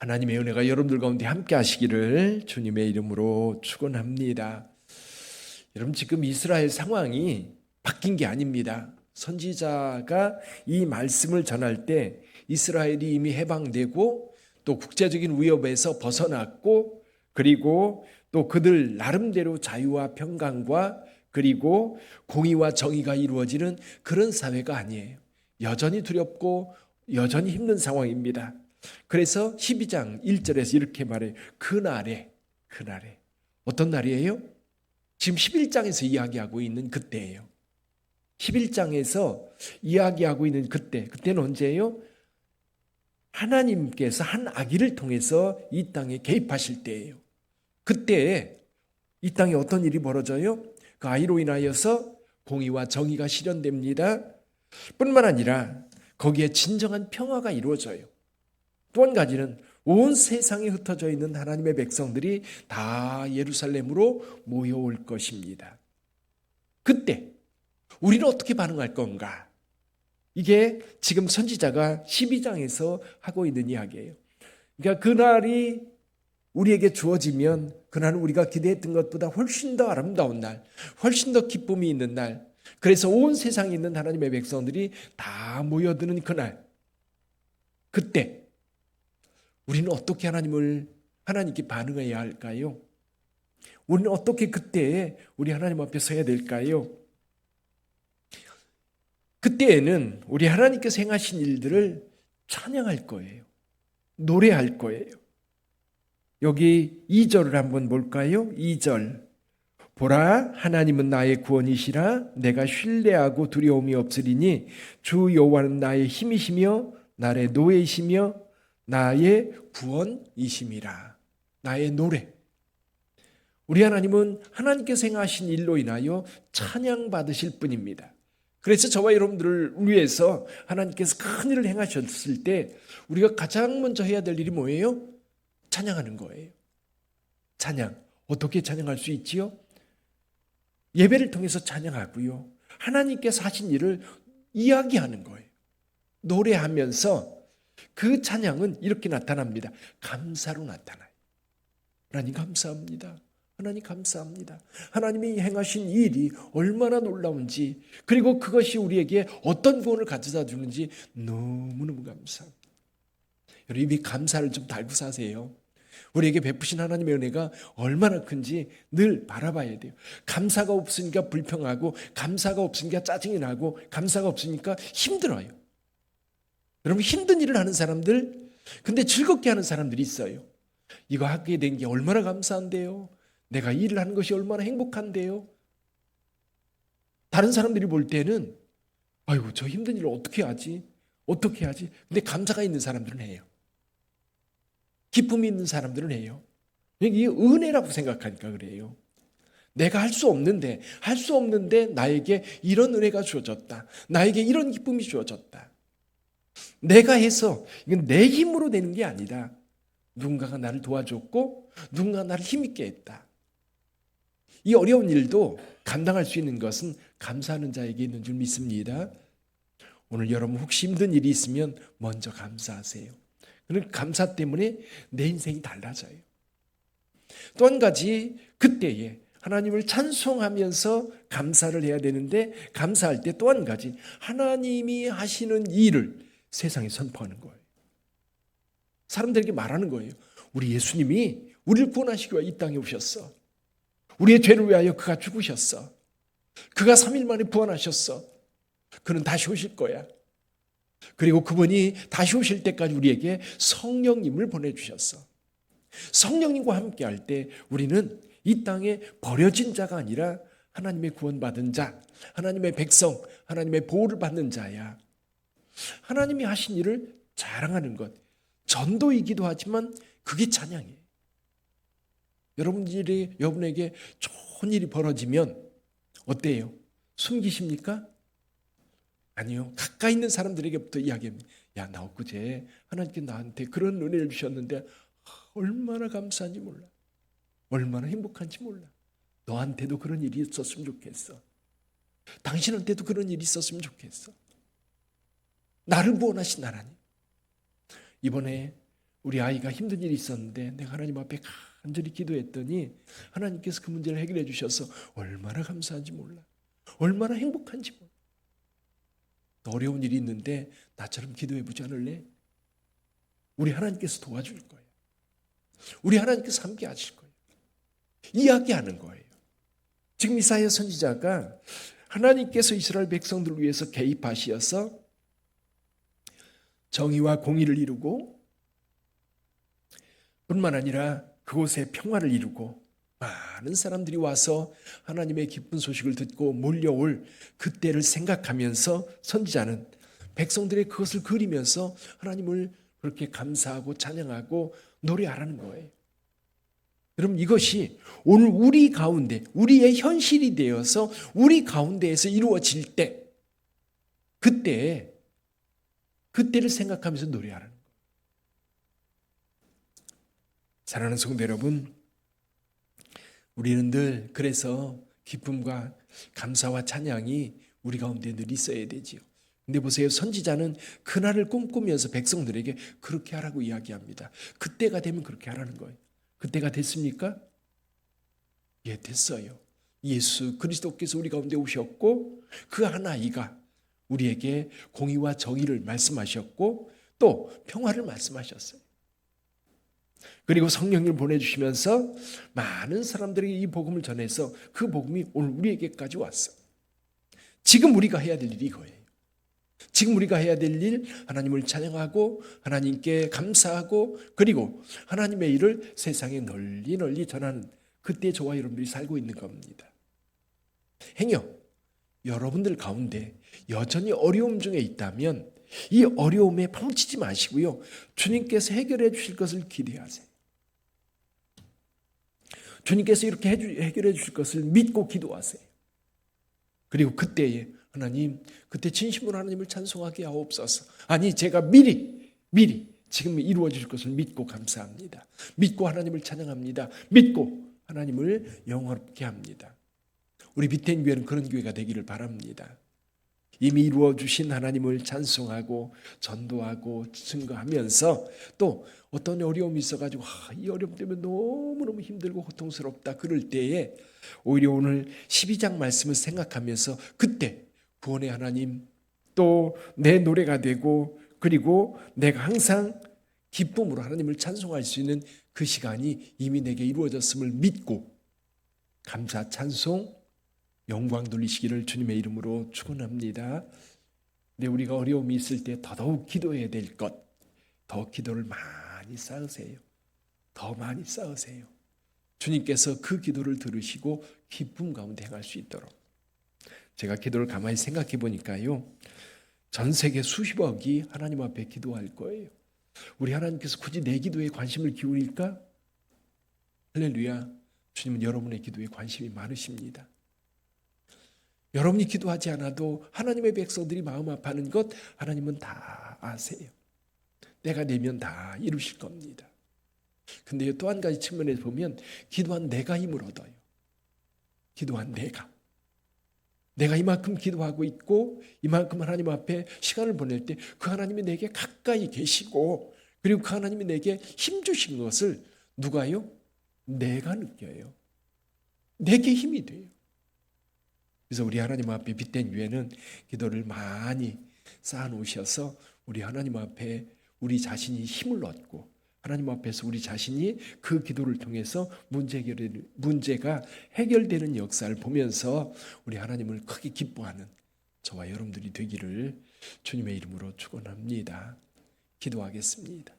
하나님의 은혜가 여러분들 가운데 함께 하시기를 주님의 이름으로 축원합니다. 여러분, 지금 이스라엘 상황이 바뀐 게 아닙니다. 선지자가 이 말씀을 전할 때 이스라엘이 이미 해방되고 또 국제적인 위협에서 벗어났고, 그리고 또 그들 나름대로 자유와 평강과 그리고 공의와 정의가 이루어지는 그런 사회가 아니에요. 여전히 두렵고 여전히 힘든 상황입니다. 그래서 12장 1절에서 이렇게 말해요. 그날에 어떤 날이에요? 지금 11장에서 이야기하고 있는 그때예요. 11장에서 이야기하고 있는 그때는 언제예요? 하나님께서 한 아기를 통해서 이 땅에 개입하실 때예요. 그때 이 땅에 어떤 일이 벌어져요? 그 아이로 인하여서 공의와 정의가 실현됩니다. 뿐만 아니라 거기에 진정한 평화가 이루어져요. 또 한 가지는 온 세상에 흩어져 있는 하나님의 백성들이 다 예루살렘으로 모여올 것입니다. 그때 우리는 어떻게 반응할 건가? 이게 지금 선지자가 12장에서 하고 있는 이야기예요. 그러니까 그날이 우리에게 주어지면 그날은 우리가 기대했던 것보다 훨씬 더 아름다운 날, 훨씬 더 기쁨이 있는 날, 그래서 온 세상에 있는 하나님의 백성들이 다 모여드는 그날, 그때 우리는 어떻게 하나님께 반응해야 할까요? 우리는 어떻게 그때에 우리 하나님 앞에 서야 될까요? 그때에는 우리 하나님께서 행하신 일들을 찬양할 거예요. 노래할 거예요. 여기 2절을 한번 볼까요? 2절. 보라, 하나님은 나의 구원이시라. 내가 신뢰하고 두려움이 없으리니 주 여호와는 나의 힘이시며 나의 노예이시며 나의 구원이심이라. 나의 노래. 우리 하나님은 하나님께서 행하신 일로 인하여 찬양받으실 분입니다. 그래서 저와 여러분들을 위해서 하나님께서 큰 일을 행하셨을 때 우리가 가장 먼저 해야 될 일이 뭐예요? 찬양하는 거예요. 찬양. 어떻게 찬양할 수 있지요? 예배를 통해서 찬양하고요. 하나님께서 하신 일을 이야기하는 거예요. 노래하면서 그 찬양은 이렇게 나타납니다. 감사로 나타나요. 하나님 감사합니다. 하나님 감사합니다. 하나님이 행하신 일이 얼마나 놀라운지, 그리고 그것이 우리에게 어떤 구원을 가져다 주는지 너무너무 감사합니다. 여러분, 이 감사를 좀 달고 사세요. 우리에게 베푸신 하나님의 은혜가 얼마나 큰지 늘 바라봐야 돼요. 감사가 없으니까 불평하고, 감사가 없으니까 짜증이 나고, 감사가 없으니까 힘들어요. 여러분, 힘든 일을 하는 사람들, 근데 즐겁게 하는 사람들이 있어요. 이거 하게 된 게 얼마나 감사한데요. 내가 일을 하는 것이 얼마나 행복한데요. 다른 사람들이 볼 때는 아이고, 저 힘든 일을 어떻게 하지? 어떻게 하지? 근데 감사가 있는 사람들은 해요. 기쁨이 있는 사람들은 해요. 이게 은혜라고 생각하니까 그래요. 내가 할 수 없는데 나에게 이런 은혜가 주어졌다. 나에게 이런 기쁨이 주어졌다. 내가 해서, 이건 내 힘으로 되는 게 아니다. 누군가가 나를 도와줬고 누군가가 나를 힘있게 했다. 이 어려운 일도 감당할 수 있는 것은 감사하는 자에게 있는 줄 믿습니다. 오늘 여러분 혹시 힘든 일이 있으면 먼저 감사하세요. 그런 감사 때문에 내 인생이 달라져요. 또 한 가지, 그때에 하나님을 찬송하면서 감사를 해야 되는데, 감사할 때 또 한 가지, 하나님이 하시는 일을 세상에 선포하는 거예요. 사람들에게 말하는 거예요. 우리 예수님이 우리를 구원하시기 위해 이 땅에 오셨어. 우리의 죄를 위하여 그가 죽으셨어. 그가 3일 만에 부활하셨어. 그는 다시 오실 거야. 그리고 그분이 다시 오실 때까지 우리에게 성령님을 보내주셨어. 성령님과 함께 할 때 우리는 이 땅에 버려진 자가 아니라 하나님의 구원받은 자, 하나님의 백성, 하나님의 보호를 받는 자야. 하나님이 하신 일을 자랑하는 것, 전도이기도 하지만 그게 찬양이에요. 여러분에게 좋은 일이 벌어지면 어때요? 숨기십니까? 아니요. 가까이 있는 사람들에게부터 이야기합니다. 야, 나 엊그제 하나님께 나한테 그런 은혜를 주셨는데 얼마나 감사한지 몰라. 얼마나 행복한지 몰라. 너한테도 그런 일이 있었으면 좋겠어. 당신한테도 그런 일이 있었으면 좋겠어. 나를 구원하신 하나님. 이번에 우리 아이가 힘든 일이 있었는데 내가 하나님 앞에 간절히 기도했더니 하나님께서 그 문제를 해결해 주셔서 얼마나 감사한지 몰라. 얼마나 행복한지 몰라. 어려운 일이 있는데 나처럼 기도해 보지 않을래? 우리 하나님께서 도와줄 거예요. 우리 하나님께서 함께 하실 거예요. 이야기하는 거예요. 지금 이사야 선지자가 하나님께서 이스라엘 백성들을 위해서 개입하시어서 정의와 공의를 이루고 뿐만 아니라 그곳에 평화를 이루고 많은 사람들이 와서 하나님의 기쁜 소식을 듣고 몰려올 그때를 생각하면서 선지자는 백성들의 그것을 그리면서 하나님을 그렇게 감사하고 찬양하고 노래하라는 거예요. 여러분, 이것이 오늘 우리 가운데 우리의 현실이 되어서 우리 가운데에서 이루어질 때 그때를 생각하면서 노래하라는 거예요. 사랑하는 성도 여러분, 우리는 늘 그래서 기쁨과 감사와 찬양이 우리 가운데 늘 있어야 되지요. 근데 보세요, 선지자는 그날을 꿈꾸면서 백성들에게 그렇게 하라고 이야기합니다. 그때가 되면 그렇게 하라는 거예요. 그때가 됐습니까? 예, 됐어요. 예수 그리스도께서 우리 가운데 오셨고 그 한 아이가 우리에게 공의와 정의를 말씀하셨고 또 평화를 말씀하셨어요. 그리고 성령을 보내주시면서 많은 사람들에게 이 복음을 전해서 그 복음이 오늘 우리에게까지 왔어. 지금 우리가 해야 될 일이 이거예요. 지금 우리가 해야 될 일, 하나님을 찬양하고 하나님께 감사하고 그리고 하나님의 일을 세상에 널리 전하는 그때 저와 여러분들이 살고 있는 겁니다. 행여 여러분들 가운데 여전히 어려움 중에 있다면 이 어려움에 파묻히지 마시고요. 주님께서 해결해 주실 것을 기대하세요. 주님께서 이렇게 해결해 주실 것을 믿고 기도하세요. 그리고 그때에 하나님, 그때 진심으로 하나님을 찬송하게 하옵소서. 아니, 제가 미리 지금 이루어 주실 것을 믿고 감사합니다. 믿고 하나님을 찬양합니다. 믿고 하나님을 영화롭게 합니다. 우리 비텐 교회는 그런 교회가 되기를 바랍니다. 이미 이루어 주신 하나님을 찬송하고 전도하고 증거하면서 또 어떤 어려움이 있어가지고 이 어려움 때문에 너무너무 힘들고 고통스럽다 그럴 때에 오히려 오늘 12장 말씀을 생각하면서 그때 구원의 하나님 또 내 노래가 되고 그리고 내가 항상 기쁨으로 하나님을 찬송할 수 있는 그 시간이 이미 내게 이루어졌음을 믿고 감사 찬송 영광 돌리시기를 주님의 이름으로 축원합니다. 근데 우리가 어려움이 있을 때 더더욱 기도해야 될 것, 더 기도를 많이 쌓으세요. 더 많이 쌓으세요. 주님께서 그 기도를 들으시고 기쁨 가운데 행할 수 있도록. 제가 기도를 가만히 생각해 보니까요, 전 세계 수십억이 하나님 앞에 기도할 거예요. 우리 하나님께서 굳이 내 기도에 관심을 기울일까? 할렐루야. 주님은 여러분의 기도에 관심이 많으십니다. 여러분이 기도하지 않아도 하나님의 백성들이 마음 아파하는 것 하나님은 다 아세요. 때가 되면 다 이루실 겁니다. 근데 또 한 가지 측면에서 보면 기도한 내가 힘을 얻어요. 기도한 내가 이만큼 기도하고 있고 이만큼 하나님 앞에 시간을 보낼 때 그 하나님이 내게 가까이 계시고 그리고 그 하나님이 내게 힘 주신 것을 누가요? 내가 느껴요. 내게 힘이 돼요. 그래서 우리 하나님 앞에 빗댄 교회는 기도를 많이 쌓아놓으셔서 우리 하나님 앞에 우리 자신이 힘을 얻고 하나님 앞에서 우리 자신이 그 기도를 통해서 문제가 해결되는 역사를 보면서 우리 하나님을 크게 기뻐하는 저와 여러분들이 되기를 주님의 이름으로 축원합니다. 기도하겠습니다.